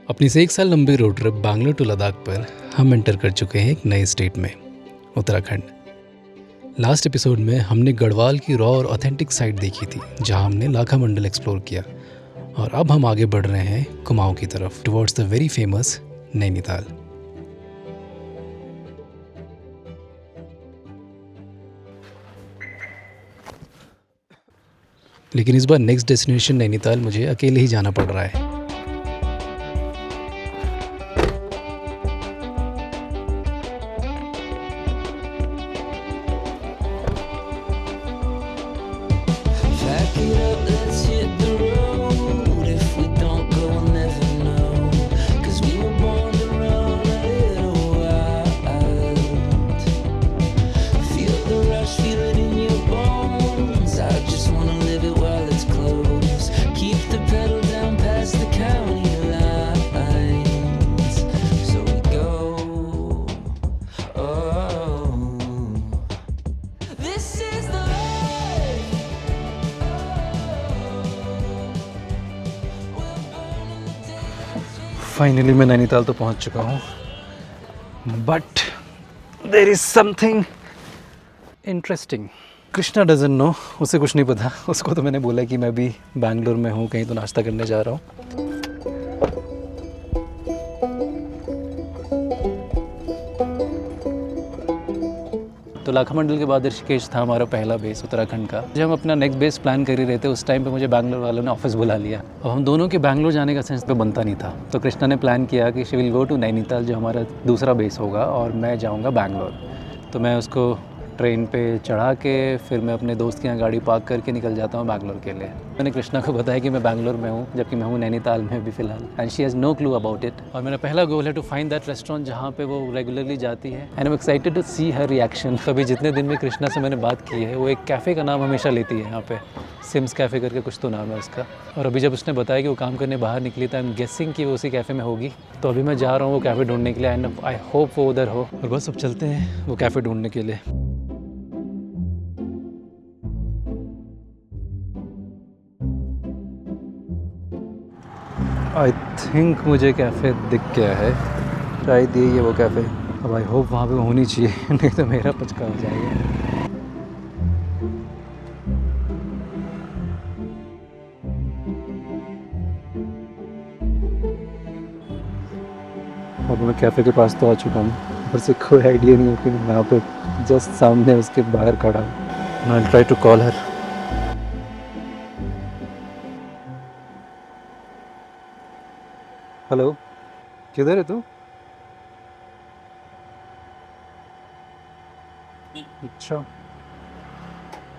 अपनी से 1 साल लंबी road trip Bangalore to Ladakh पर हम एंटर कर चुके हैं एक नए स्टेट में, उत्तराखंड। लास्ट एपिसोड में हमने गढ़वाल की रॉ और ऑथेंटिक साइड देखी थी, जहां हमने लाखा मंडल एक्सप्लोर किया। और अब हम आगे बढ़ रहे हैं कुमाऊं की तरफ, towards the very famous Nainital. लेकिन इस बार नेक्स्ट डेस्टिनेशन नैनीताल मुझे अकेले ही जाना पड़ रहा है। फाइनली मैं नैनीताल तो पहुंच चुका हूँ, but there is something interesting. Krishna doesn't know, उसे कुछ नहीं पता। उसको तो मैंने बोला कि मैं भी बैंगलोर में हूँ, कहीं तो नाश्ता करने जा रहा हूँ। तो लाखा मंडल के बाद ऋषिकेश था हमारा पहला बेस उत्तराखंड का। जब हम अपना नेक्स्ट बेस प्लान कर ही रहे थे, उस टाइम पे मुझे बैंगलोर वालों ने ऑफिस बुला लिया। अब हम दोनों के बैंगलोर जाने का सेंस पे बनता नहीं था, तो कृष्णा ने प्लान किया कि she will go to Nainital, जो हमारा दूसरा बेस होगा, और मैं जाऊँगा बैंगलोर। तो मैं उसको ट्रेन पे चढ़ा के फिर मैं अपने दोस्त के यहाँ गाड़ी पार्क करके निकल जाता हूँ बैंगलोर के लिए। मैंने कृष्णा को बताया कि मैं बैंगलोर में हूँ, जबकि मैं हूँ नैनीताल में भी फ़िलहाल, and she has no clue about it. और मेरा पहला गोल है टू फाइंड दैट रेस्टोरेंट जहाँ पे वो रेगुलरली जाती है, and I am excited to see her reaction. अभी जितने दिन में कृष्णा से मैंने बात की है, वो एक कैफ़े का नाम हमेशा लेती है यहाँ पे, सिम्स कैफ़े करके कुछ तो नाम है उसका। और अभी जब उसने बताया कि वो काम करने बाहर निकली, तो आई एम गेसिंग कि वो उसी कैफ़े में होगी। तो अभी मैं जा रहा हूँ वो कैफ़े ढूंढने के लिए, एंड आई होप वो उधर हो। और बस अब चलते हैं वो कैफ़े ढूंढने के लिए। आई थिंक मुझे कैफ़े दिख गया है, शायद ये वो कैफ़े। अब आई होप वहाँ पे होनी चाहिए, नहीं तो मेरा पचका हो जाएगा। अब मैं कैफ़े के पास तो आ चुका हूँ, पर से कोई आइडिया नहीं है कि मैं यहाँ पे जस्ट सामने उसके बाहर खड़ा हूँ। I try to call her. Hello, किधर है तू? अच्छा,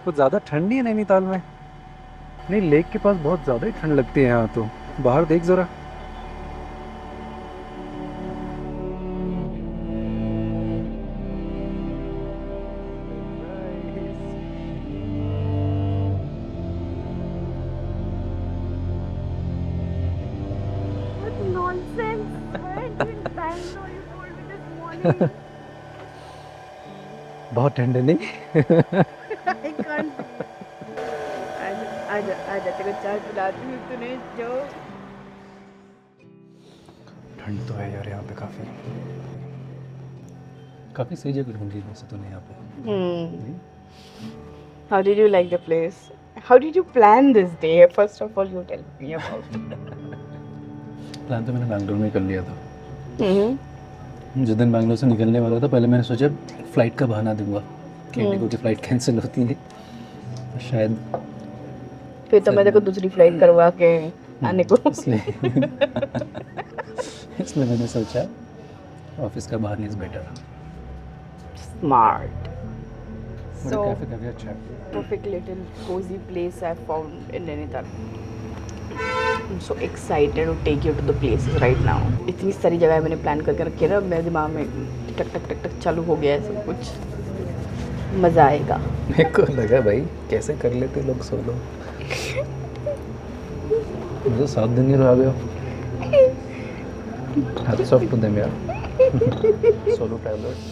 कुछ ज़्यादा ठंड नहीं है नैनीताल में? नहीं, लेक के पास बहुत ज़्यादा ही ठंड लगती है यहाँ तो। बाहर देख ज़रा। What nonsense! Why aren't you in Bangalore? You told me this morning. बहुत ठंड है नहीं? I can't breathe. आजा तेरे को चाय पिलाती हूँ, तूने जो। ठंड तो है यार यहाँ पे काफ़ी सही जगह ढूंढी वैसे तूने यहाँ पे। How did you like the place? How did you plan this day? First of all, you tell me about it. Plan तो मैंने बैंगलोर में कर लिया था। जिस दिन बैंगलोर से निकलने वाला था, पहले मैंने सोचा फ़्लाइट का बहाना दूंगा कि इंडिगो की फ़्लाइट कैंसिल होती है, शायद फिर तो मैं तेरे को दूसरी फ्लाइट करवा के आने को। इसलिए मैंने सोचा ऑफिस का बहाना is better. Smart. So, cafe काफ़ी अच्छा है। perfect little cozy place I found in Nainital. I'm so excited to take you to the places right now. इतनी सारी जगह मैंने प्लान करके रखी है ना, मेरे दिमाग में टक टक टक टक चालू हो गया है सब कुछ। मज़ा आएगा। मेरे को लगा भाई कैसे कर लेते लोग सोलो। मुझे 7 दिन ही रह गया। Hats off to them यार। Solo travelers।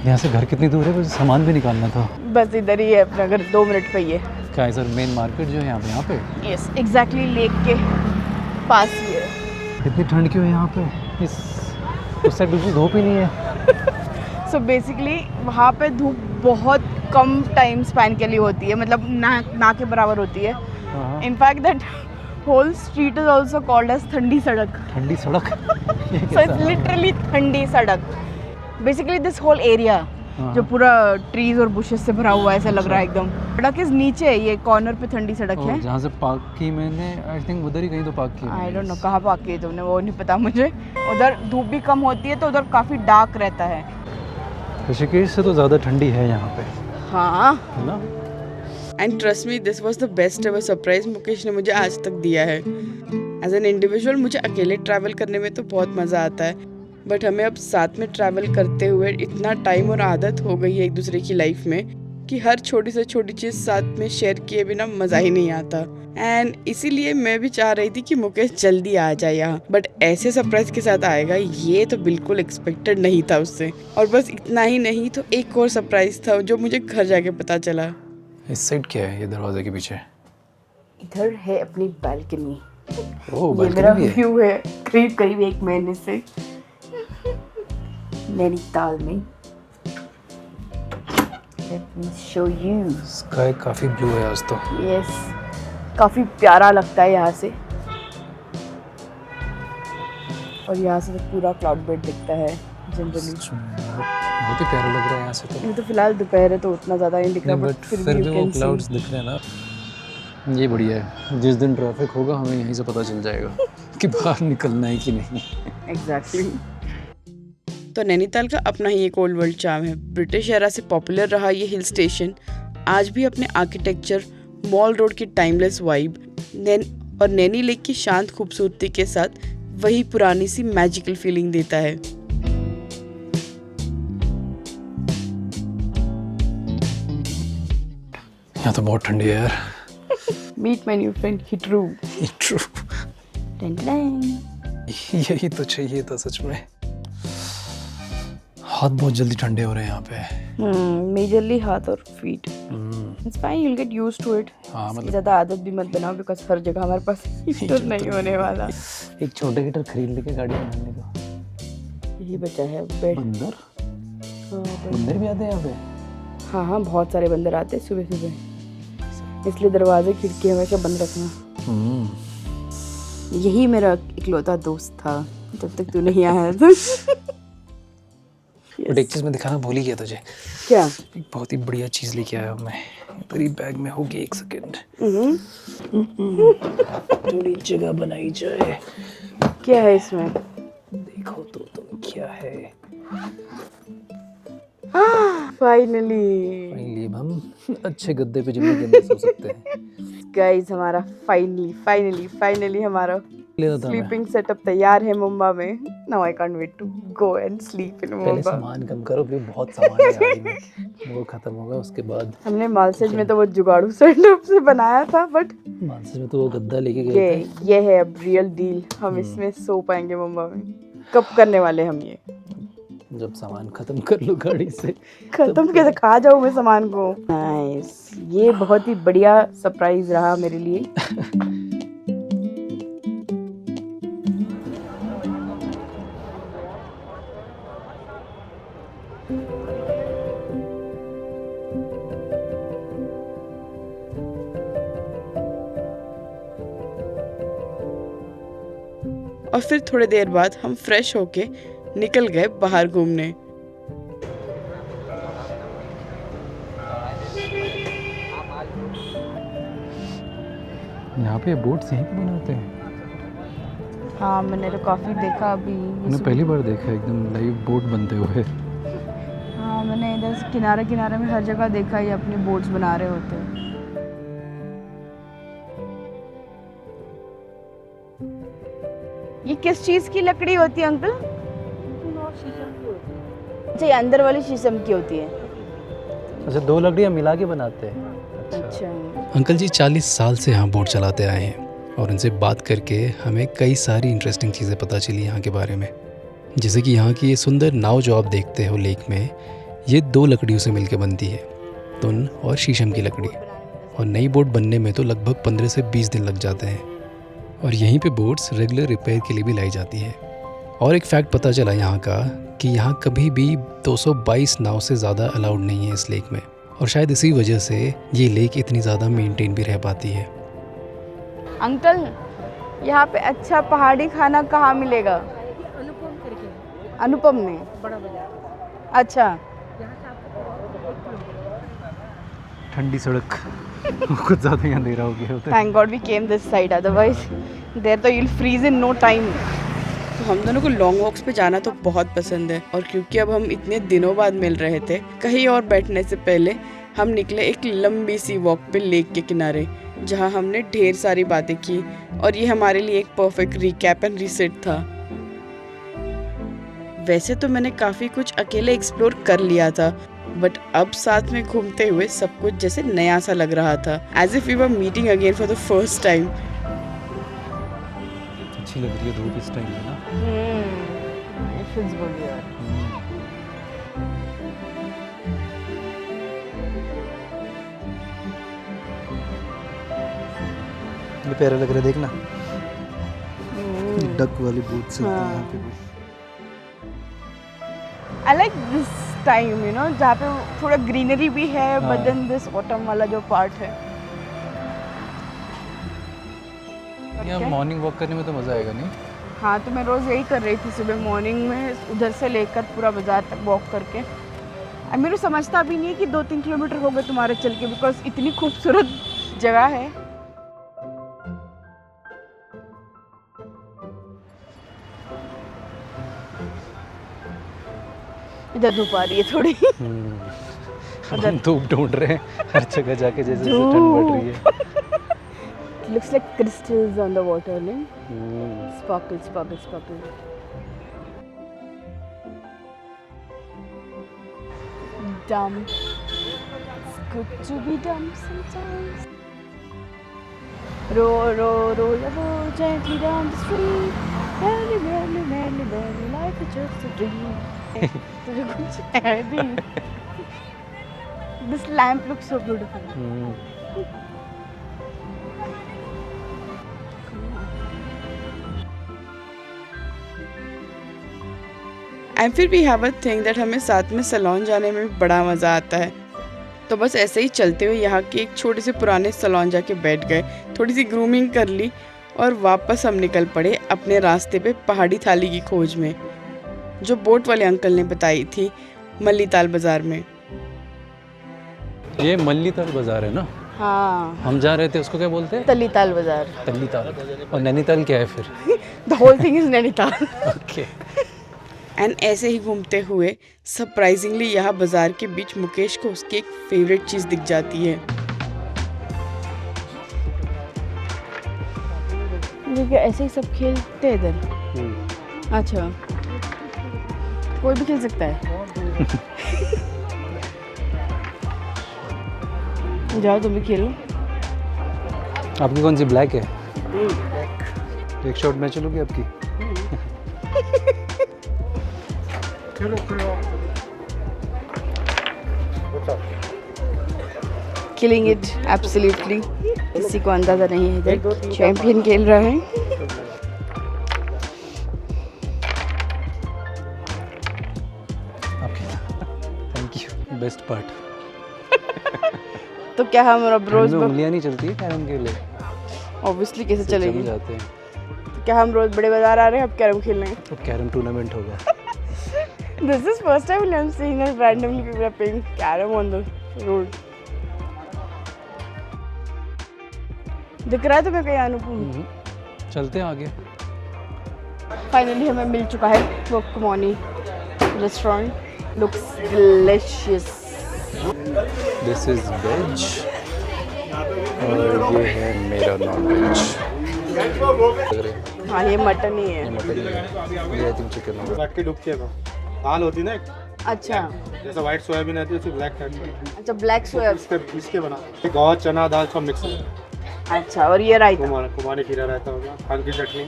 यहाँ से घर कितनी दूर है? मुझे सामान भी निकालना था। बस इधर ही है अपना घर, 2 मिनट पे ही है। क्या है सर, मेन मार्केट जो है यहाँ पे? यस एग्जैक्टली, लेक के पास ही है। इतनी ठंड क्यों है यहाँ पे? उस साइड बिल्कुल धूप ही नहीं है। सो बेसिकली वहाँ पे धूप बहुत कम टाइम स्पैन के लिए होती है, मतलब ना के बराबर होती है। In fact that whole street is also called as Thandi Sadak. ठंडी सड़क? सो इट्स लिटरली ठंडी सड़क। बेसिकली दिस होल एरिया जो पूरा ट्रीज और बुशेस से भरा हुआ है, ऐसा लग रहा है एकदम। सड़क इस नीचे है, ये कॉर्नर पे ठंडी सड़क है। जहाँ से पार्क की मैंने, आई थिंक उधर ही कहीं तो पार्क की। आई डोंट नो कहाँ पार्क की तुमने, वो नहीं पता मुझे। उधर धूप भी कम होती है तो उधर काफ़ी डार्क रहता है। ऋषिकेश से तो ज़्यादा ठंडी है यहाँ पे, हाँ है ना? And trust me, this was the best ever surprise Mukesh ने मुझे आज तक दिया है। एज एन इंडिविजुअल मुझे अकेले ट्रैवल करने में तो बहुत मज़ा आता है, बट हमें अब साथ में ट्रैवल करते हुए इतना टाइम और आदत हो गई है एक दूसरे की लाइफ में कि हर छोटी से छोटी चीज़ साथ में शेयर किए बिना मज़ा ही नहीं आता। एंड इसीलिए मैं भी चाह रही थी कि मुकेश जल्दी आ जाए यहाँ, बट ऐसे सरप्राइज के साथ आएगा ये तो बिल्कुल एक्सपेक्टेड नहीं था उससे। और बस इतना ही नहीं तो एक और सरप्राइज था जो मुझे घर जाके पता चला। इस साइड क्या है, ये दरवाजे के पीछे? इधर है अपनी बालकनी। ओह, ये मेरा व्यू है करीब करीब 1 महीने से नैनीताल में। Let me show you. Sky काफ़ी ब्लू है आज तो। Yes, काफ़ी प्यारा लगता है यहाँ से। और यहाँ से तो पूरा क्लाउड बेड दिखता है जनरली। बहुत ही प्यारा लग रहा है यहाँ से तो। ये तो फिलहाल दोपहर है तो उतना ज़्यादा नहीं दिख रहा, बट फिर भी वो क्लाउड्स दिख रहे हैं ना। ये बढ़िया है, जिस दिन ट्रैफिक होगा हमें यहीं से पता चल जाएगा कि बाहर निकलना है कि नहीं। एग्जैक्टली। तो नैनीताल का अपना ही एक ओल्ड वर्ल्ड चार्म है। ब्रिटिश एरा से पॉपुलर रहा ये हिल स्टेशन आज भी अपने आर्किटेक्चर, मॉल रोड की टाइमलेस वाइब और नैनी लेक की शांत खूबसूरती के साथ वही पुरानी सी मैजिकल फीलिंग देता है। यहाँ तो बहुत ठंडी है यार। मीट माय न्यू फ्रेंड हिट्रू। यही तो चाहिए था सच में। हाथ बहुत जल्दी ठंडे हो रहे हैं यहाँ पे। मेजरली हाथ और feet. It's fine, you will get used to it. हाँ, मतलब ज़्यादा आदत भी मत बनाओ बिकॉज़ हर जगह हमारे पास हीटर नहीं होने वाला। एक छोटा हीटर खरीद लेके गाड़ी बनाने का। यही बचा है बेड। बंदर? बंदर भी आते हैं यहाँ पे? हाँ हाँ, बहुत सारे बंदर आते हैं सुबह सुबह, इसलिए दरवाजे खिड़की हमेशा बंद रखना। यही मेरा इकलौता दोस्त था जब तक तू नहीं आया था। बट एक चीज़ मैं दिखाना भूल ही गया तुझे। क्या? एक बहुत ही बढ़िया चीज़ लेके आया हूँ मैं। तेरी बैग में होगी, एक सेकेंड। थोड़ी जगह बनाई जाए। क्या है इसमें? देखो तो तुम क्या है। फाइनली हम अच्छे गद्दे पे जिंदगी के अंदर सो सकते हैं। गाइस, हमारा फाइनली हमारा स्लीपिंग सेटअप तैयार है मुंबई में। Now I can't wait to go and sleep in पहले मुंबई। सामान कम करो, फिर बहुत सामान है गाड़ी में, वो खत्म होगा उसके बाद। हमने मालसेज में तो वो जुगाड़ू सेटअप से बनाया था, बट मानसी में तो वो गद्दा लेके गए थे। ये है अब रियल डील। हम इसमें सो पाएंगे मुंबई में। कब करने वाले हम ये? जब सामान खत्म कर लो गाड़ी से। खत्म कैसे, खा जाऊँ मैं सामान को। नाइस, ये बहुत ही बढ़िया सरप्राइज रहा मेरे लिए। और फिर थोड़ी देर बाद हम फ्रेश होके निकल गए बाहर घूमने। यहाँ पे बोट्स यहीं पे बनाते हैं? हाँ, मैंने तो काफ़ी देखा अभी। मैंने पहली बार देखा एकदम लाइव बोट बनते हुए। हाँ, मैंने इधर से किनारे किनारे में हर जगह देखा ये अपनी बोट्स बना रहे होते हैं। ये किस चीज़ की लकड़ी होती है अंकल? अच्छा, ये अंदर वाली शीशम की होती है। अच्छा, 2 लकड़ियाँ मिला के बनाते हैं। अच्छा। अंकल जी 40 साल से यहाँ बोट चलाते आए हैं और उनसे बात करके हमें कई सारी इंटरेस्टिंग चीज़ें पता चली यहाँ के बारे में। जैसे कि यहाँ की ये सुंदर नाव जो आप देखते हो लेक में, ये 2 लकड़ियों से मिलकर बनती है, तुन और शीशम की लकड़ी। और नई बोट बनने में तो लगभग 15 से 20 दिन लग जाते हैं। और यहीं पे बोट्स रेगुलर रिपेयर के लिए भी लाई जाती है। और एक फैक्ट पता चला यहाँ का कि यहाँ कभी भी 222 नाव से ज़्यादा अलाउड नहीं है इस लेक में। और शायद इसी वजह से ये लेक इतनी ज़्यादा मेंटेन भी रह पाती है। अंकल, यहाँ पे अच्छा पहाड़ी खाना कहाँ मिलेगा? अनुपम करके अनुपम में। बड़ा बाजार। अच्छा, ठंडी सड़क कुछ ज़्यादा यहाँ अंधेरा हो गया होता है। Thank God we came this side, otherwise there तो you'll freeze in no time। तो हम दोनों को लॉन्ग वॉक्स पे जाना तो बहुत पसंद है, और क्योंकि अब हम इतने दिनों बाद मिल रहे थे, कहीं और बैठने से पहले हम निकले एक लंबी सी वॉक पे लेक के किनारे, जहां हमने ढेर सारी बातें की। और ये हमारे लिए एक परफेक्ट रिकैप एंड रीसेट था। वैसे तो मैंने काफ़ी कुछ अकेले एक्सप्लोर कर लिया था, बट अब साथ में घूमते हुए सब कुछ जैसे नया सा लग रहा था, as if we were meeting again for the first time. अच्छी लग रही है धूप इस टाइम में ना। It feels good here। ये प्यारा लग रहा है, देखना डक वाली बोट से यहाँ पे। I like this time, you know, जहाँ पे थोड़ा ग्रीनरी भी है, हाँ। but then this autumn वाला जो पार्ट है। यहाँ Okay। मॉर्निंग वॉक करने में तो मज़ा आएगा नहीं? हाँ, तो मैं रोज़ यही कर रही थी सुबह मॉर्निंग में, उधर से लेकर पूरा बाजार तक वॉक करके। अब मेरे को समझता भी नहीं है कि 2-3 किलोमीटर हो गए तुम्हारे चल के, बिकॉज इतनी खूबसूरत जगह है। इधर धूप आ रही है थोड़ी। हम धूप ढूंढ रहे हैं हर जगह जाके, जैसे जैसे ठंड बढ़ रही है। Looks like crystals on the water, no? Sparkle, sparkle, sparkle. Dumb. It's good to be dumb sometimes. Row, row, row your boat gently down the street. Merrily, merrily, merrily, merrily, life is just a dream. तुझे कुछ है भी? This lamp looks so beautiful. And फिर we have a thing that हमें साथ में salon जाने में भी बड़ा मज़ा आता है। तो बस ऐसे ही चलते हुए यहाँ के एक छोटे से पुराने सैलून जाके बैठ गए, थोड़ी सी ग्रूमिंग कर ली, और वापस हम निकल पड़े अपने रास्ते पे पहाड़ी थाली की खोज में, जो बोट वाले अंकल ने बताई थी मल्लीताल बाज़ार में। ये मल्लीताल बाजार है ना? हाँ, हम जा रहे थे, उसको क्या बोलते हैं? तलीताल बाज़ार। तल्लीताल। और नैनीताल क्या है फिर? The whole thing is Nainital. Okay. And ऐसे ही घूमते हुए सरप्राइजिंगली यहाँ बाजार के बीच मुकेश को उसकी एक फेवरेट चीज़ दिख जाती है। देखिए ऐसे ही सब खेलते हैं इधर। अच्छा, कोई भी खेल सकता है। जाओ तुम भी खेलो। आपकी कौन सी ब्लैक है? एक शॉट मैं चलूँगी आपकी? Killing it absolutely. किसी को अंदाजा नहीं है इधर चैंपियन खेल रहा है। Thank you, best part. तो क्या हम अब रोज उंगलियां नहीं चलती है कैरम के लिए? ऑब्वियसली कैसे चलेगी? जाते हैं। तो क्या हम रोज बड़े बाजार आ रहे हैं अब कैरम खेलने? तो कैरम टूर्नामेंट होगा। This is first time I'm seeing that randomly people are playing carom on the road. दिख रहा है तुम्हें कहीं अनुपम? चलते हैं आगे। फाइनली हमें मिल चुका है पोकमोनी restaurant. Looks delicious. This is veg और ये है मेरा नॉन वेज। हाँ, ये मटन ही है। ये मटन ही है, ये आई थिंक चिकन होगा। काट के डुबकी है तो दाल होती ना, अच्छा जैसे व्हाइट सोयाबीन आती है, ब्लैक काट के अच्छा, ब्लैक सोया। इसके बना गौर चना दाल सब मिक्स है। अच्छा, और ये रायता। कुमारी खीरा रहता होगा, फल की चटनी,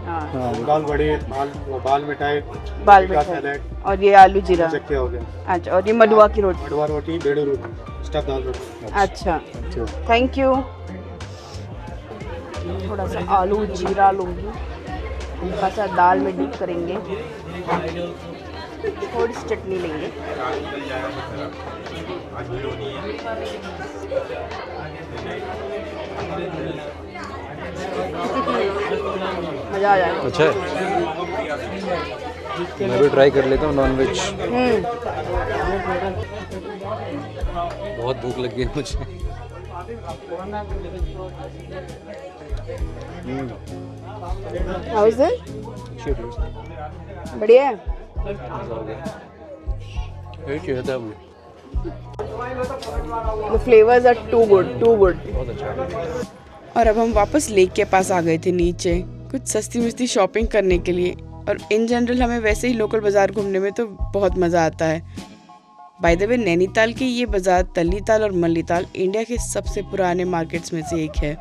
हाँ, दाल बड़ी, बाल मिठाई, बाल का मिठाई, सैलेड, और ये आलू जीरा। चक्के हो गया, अच्छा, और ये मडुआ की रोटी। मडवा रोटी, बेड़ू रोटी, स्टफ दाल रोटी। अच्छा, थैंक यू। थोड़ा सा आलू जीरा लूँगी, हल्का सा दाल में डिप करेंगे, थोड़ी सी चटनी लेंगे। मज़ा आ जाएगा। अच्छा है, मैं भी ट्राई कर लेता हूँ नॉन वेज। बहुत भूख लगी है मुझे। How is it? बढ़िया है। The flavors are too good, too good. बहुत अच्छा। और अब हम वापस लेक के पास आ गए थे नीचे कुछ सस्ती मुस्ती शॉपिंग करने के लिए। और इन जनरल हमें वैसे ही लोकल बाज़ार घूमने में तो बहुत मज़ा आता है। बाय द वे नैनीताल के ये बाज़ार तल्लीताल और मल्लीताल इंडिया के सबसे पुराने मार्केट्स में से एक है।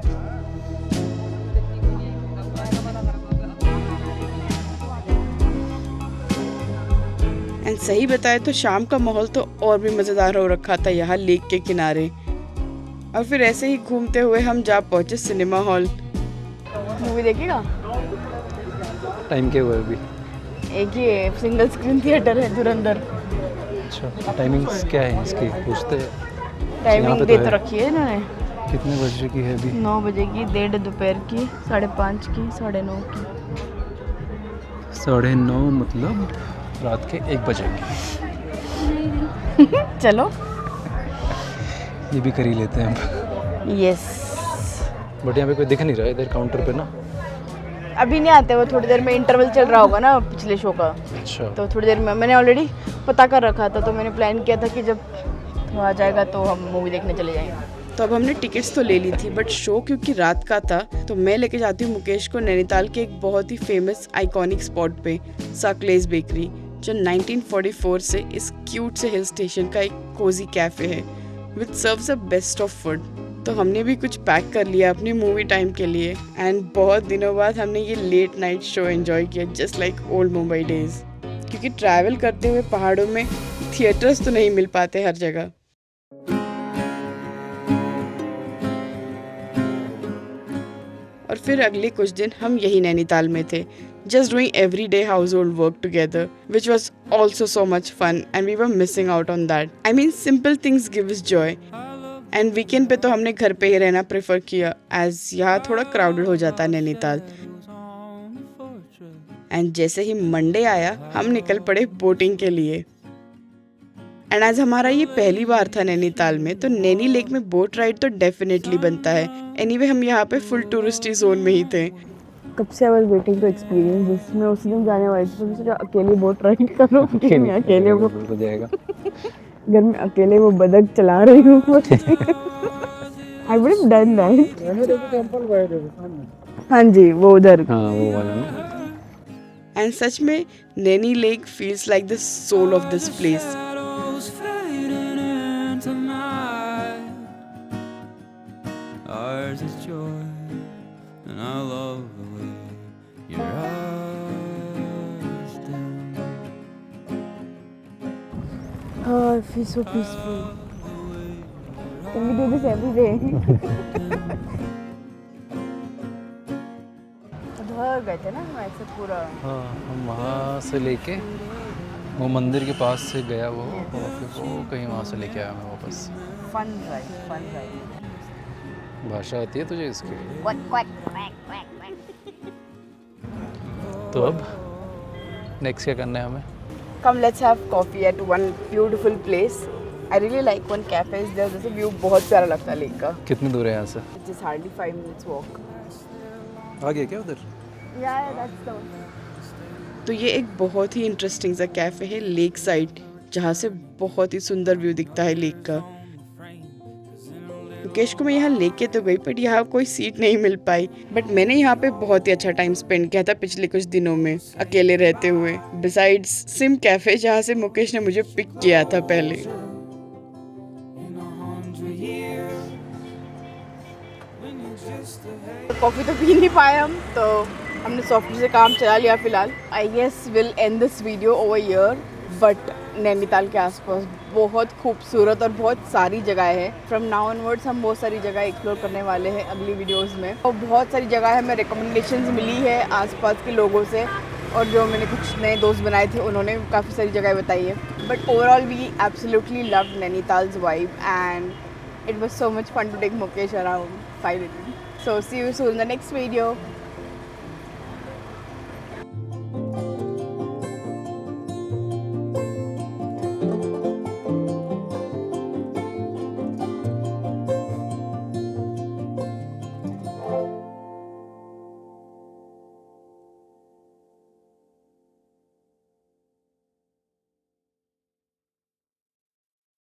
एंड सही बताए तो शाम का माहौल तो और भी मज़ेदार हो रखा था यहाँ लेक के किनारे। और फिर ऐसे ही घूमते हुए हम जा पहुँचे सिनेमा हॉल। मूवी देखेगा? टाइम के हुए अभी? एक ही है, सिंगल स्क्रीन थिएटर है धुरंधर। अच्छा, टाइमिंग्स क्या है इसकी पूछते हैं? यहाँ टाइमिंग पे दे तो तो है। रखी है इन्होंने। कितने बजे की है अभी? 9 बजे की, 1:30 दोपहर की, 5:30 की, 9:30 की। 9:30 मतलब रात के 1 बजे की। चलो, ये भी कर ही लेते हैं हम। यस। बट यहाँ पे कोई दिख नहीं रहा है इधर काउंटर पे ना। अभी नहीं आते, वो थोड़ी देर में इंटरवल चल रहा होगा ना पिछले शो का, अच्छा, तो थोड़ी देर में मैंने ऑलरेडी पता कर रखा था, तो मैंने प्लान किया था कि जब वो आ जाएगा तो हम मूवी देखने चले जाएंगे। तो अब हमने टिकट्स तो ले ली थी, बट शो क्योंकि रात का था तो मैं लेके जाती हूँ मुकेश को नैनीताल के एक बहुत ही फेमस आइकॉनिक स्पॉट पे, सक्लेस बेकरी, जो 1944 से इस क्यूट से हिल स्टेशन का एक कोजी कैफे है विच serves the best of food. तो हमने भी कुछ पैक कर लिया अपनी मूवी टाइम के लिए। एंड बहुत दिनों बाद हमने ये लेट नाइट शो एंजॉय किया, just like old Mumbai days. क्योंकि ट्रैवल करते हुए पहाड़ों में थिएटर्स तो नहीं मिल पाते हर जगह। और फिर अगले कुछ दिन हम यही नैनीताल में थे, just doing everyday household work together, which was also so much fun and we were missing out on that. I mean, simple things give us joy. And weekend पे तो हमने घर पे ही रहना प्रेफर किया, as यहाँ थोड़ा crowded हो जाता है नैनीताल। एंड जैसे ही मंडे आया हम निकल पड़े बोटिंग के लिए। एंड आज हमारा ये पहली बार था नैनीताल में, तो नैनी लेक में बोट राइड तो डेफिनेटली बनता है। एनीवे हम यहाँ पे फुल टूरिस्टी जोन में ही थे। कब से I was waiting to experience this. मैं उसी दिन जाने वाली थी, तो मैं सोचा अकेले बोट राइड करो, मैं अकेले वो हो जाएगा। घर में अकेले वो बदक चला रही हूँ। I would have done that. हाँ जी, वो उधर। हाँ वो वाला ना। एंड सच में Naini lake feels like the soul of this place. Ours is joy, and I love the way your eyes do. Oh, I feel so peaceful. Can we do this every day? उधर गए थे ना हम ऐसे पूरा। हाँ, हम वहाँ से लेके वो मंदिर के पास से गया वो, और फिर वो कहीं वहाँ से लेके आया मैं वापस। Fun ride, fun ride. भाषा आती है तुझे इसकी? तो अब नेक्स्ट क्या करना है हमें? Come, let's have coffee at one beautiful place. I really like one cafe is there. जैसे व्यू बहुत प्यारा लगता है लेक का। कितनी दूर है यहाँ से? It's just hardly 5 minutes walk. आ गया क्या उधर? Yeah, that's the one. तो ये एक बहुत ही इंटरेस्टिंग सा कैफे है लेक साइड, जहाँ से बहुत ही सुंदर व्यू दिखता है लेक का। मुकेश को मैं यहाँ लेके तो गई, बट यहाँ कोई सीट नहीं मिल पाई। बट मैंने यहाँ पे बहुत ही अच्छा टाइम स्पेंड किया था पिछले कुछ दिनों में अकेले रहते हुए, बिसाइड्स सिम कैफे जहाँ से मुकेश ने मुझे पिक किया था पहले। कॉफ़ी तो पी नहीं पाए हम, तो हमने सॉफ्टवेयर से काम चला लिया फ़िलहाल. I guess will end this video over here. But Nainital के आसपास बहुत खूबसूरत और बहुत सारी जगह है. फ्रॉम नाउ ऑनवर्ड्स हम बहुत सारी जगह एक्सप्लोर करने वाले हैं अगली वीडियोस में. और बहुत सारी जगह है, हमें रिकमेंडेशंस मिली है आसपास के लोगों से, और जो मैंने कुछ नए दोस्त बनाए थे उन्होंने काफ़ी सारी जगह बताई है. But overall we absolutely love Nainital's vibe and it was so much fun to take Mukesh around finally. So see you soon in the next video.